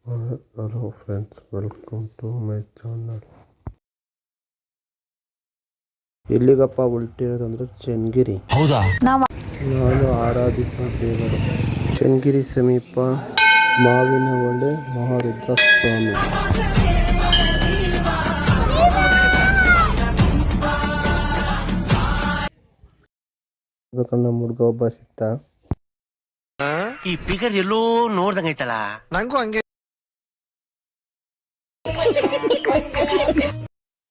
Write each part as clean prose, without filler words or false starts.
Hello friends, welcome to my channel. ಎಲ್ಲಿಗಪ್ಪ ಹೊರಟಿರೋದಂದ್ರೆ ಚನ್ನಗಿರಿ. ಹೌದಾ? ನಾನು ಆರಾಧಿಸುವ ದೇವರು ಚನ್ನಗಿರಿ ಸಮೀಪ ಮಾವಿನಹೊಳೆ ಮಹಾರುದ್ರ ಸ್ವಾಮಿ. ಕಣ್ಣ ಮುಡ್ಗ ಒಬ್ಬ ಸಿಕ್ತ. ಈ ಫಿಗರ್ ಎಲ್ಲೋ ನೋಡ್ದಂಗೈತಲ್ಲ. ನಂಗೂ ಹಂಗೆ.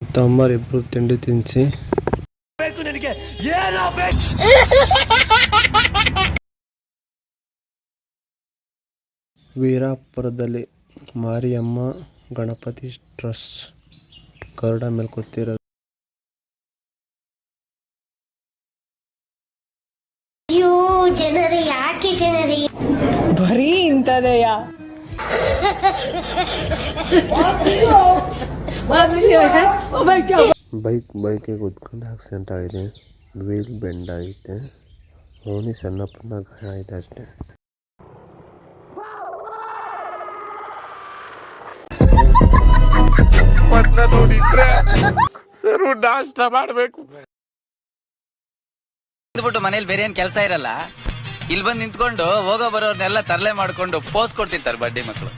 ತಮ್ಮರಿಬ್ರು ತಿಂಡಿ ತಿನ್ಸಿ ವೀರಾಪುರದಲ್ಲಿ ಮಾರಿಯಮ್ಮ ಗಣಪತಿ ಟ್ರಸ್ಟ್ ಗರುಡ ಮೇಲೆ ಕೂತಿರೋದು. ಅಯ್ಯೋ ಜನರೇ, ಯಾಕೆ ಜನರೇ ಬರೀ ಇಂಥದೆಯ? ಬೈಕಿಗೆ ಕೂತ್ಕೊಂಡು ಆಕ್ಸಿಡೆಂಟ್ ಆಗಿದೆ. ವೀಲ್ ಬೆಂಡ್ ಆಗೈತೆ. ಅವನಿಗೆ ಸಣ್ಣ ಪುಣ್ಣ ಗಾಯ ಆಗಿದೆ ಅಷ್ಟೇ. ಸರ್ ನಾಷ್ಟ ಮಾಡ್ಬೇಕು ಅಂದ್ಬಿಟ್ಟು ಮನೇಲಿ ಬೇರೆ ಏನ್ ಕೆಲಸ ಇರಲ್ಲ. ಇಲ್ಲಿ ಬಂದು ನಿಂತ್ಕೊಂಡು ಹೋಗೋ ಬರೋರ್ನೆಲ್ಲ ತರಲೆ ಮಾಡ್ಕೊಂಡು ಪೋಸ್ ಕೊಡ್ತಿರ್ತಾರೆ ಬಡ್ಡಿ ಮಕ್ಕಳು.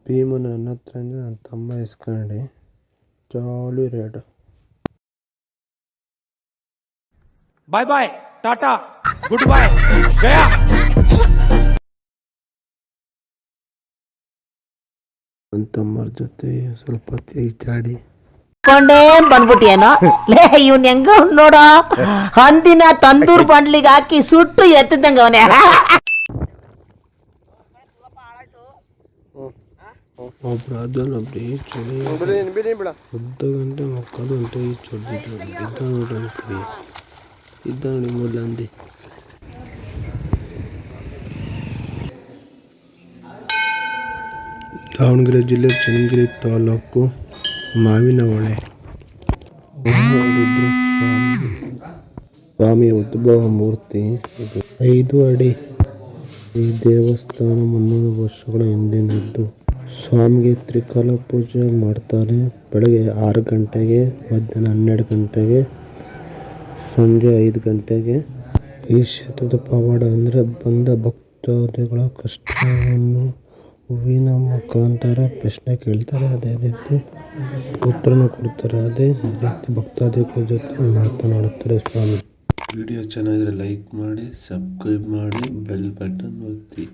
ಭೀಮನ ನನ್ನ ಹತ್ರ ನನ್ನ ತಮ್ಮ ಇಸ್ಕೊಂಡೆ ಜಾಲಿ ರೇಟ್. ಬಾಯ್ ಬಾಯ್, ಟಾಟಾ, ಗುಡ್ ಬಾಯ್, ಜಯ. ನನ್ನ ತಮ್ಮರ ಜೊತೆ ಸ್ವಲ್ಪ ಈಜಾಡಿ ಬಂದ್ಬಿಟ್ಟಿಯೇನೋ ಲೇ, ಇವ್ನ ಹೆಂಗ ನೋಡ, ಹಂದಿನ ತಂದೂರ್ ಬಂಡ್ಲಿಗೆ ಹಾಕಿ ಸುಟ್ಟು ಎತ್ತದಂಗ ಅವನೇ. ಒಬ್ರು ಅದೊಂದು ಚಳಿ ಉದ್ದ ಗಂಟೆ ಮಕ್ಕಳು ಗಂಟೆ ಚೊಡ್ದಿದ್ರು. ಇದ್ದ ನೋಡಿ ಮೂಲ ಅಂದಿ. ದಾವಣಗೆರೆ ಜಿಲ್ಲೆ ಚನ್ನಗಿರಿ ತಾಲೂಕು ಮಾವಿನಹೊಳೆ ಸ್ವಾಮಿ ಉದ್ಭವ ಮೂರ್ತಿ ಇದು. 5 ಅಡಿ. ಈ ದೇವಸ್ಥಾನ 300 ವರ್ಷಗಳ ಹಿಂದಿನದ್ದು. ಸ್ವಾಮಿಗೆ ತ್ರಿಕಾಲ ಪೂಜೆ ಮಾಡ್ತಾರೆ. ಬೆಳಗ್ಗೆ 6 ಗಂಟೆಗೆ, ಮಧ್ಯಾಹ್ನ 12 ಗಂಟೆಗೆ, ಸಂಜೆ 5 ಗಂಟೆಗೆ. ಈ ಕ್ಷೇತ್ರದ ಪವಾಡ ಅಂದರೆ ಬಂದ ಭಕ್ತಾದಿಗಳ ಕಷ್ಟವನ್ನು ಹೂವಿನ ಮುಖಾಂತರ ಪ್ರಶ್ನೆ ಕೇಳ್ತಾರೆ, ಅದೇ ರೀತಿ ಉತ್ತರನ ಕೊಡ್ತಾರೆ. ಅದೇ ರೀತಿ ಭಕ್ತಾದಿಗಳ ಜೊತೆ ಮಾತನಾಡುತ್ತಾರೆ ಸ್ವಾಮಿ. ವಿಡಿಯೋ ಚೆನ್ನಾಗಿದ್ರೆ ಲೈಕ್ ಮಾಡಿ, ಸಬ್ಸ್ಕ್ರೈಬ್ ಮಾಡಿ, ಬೆಲ್ ಬಟನ್ ಒತ್ತಿ.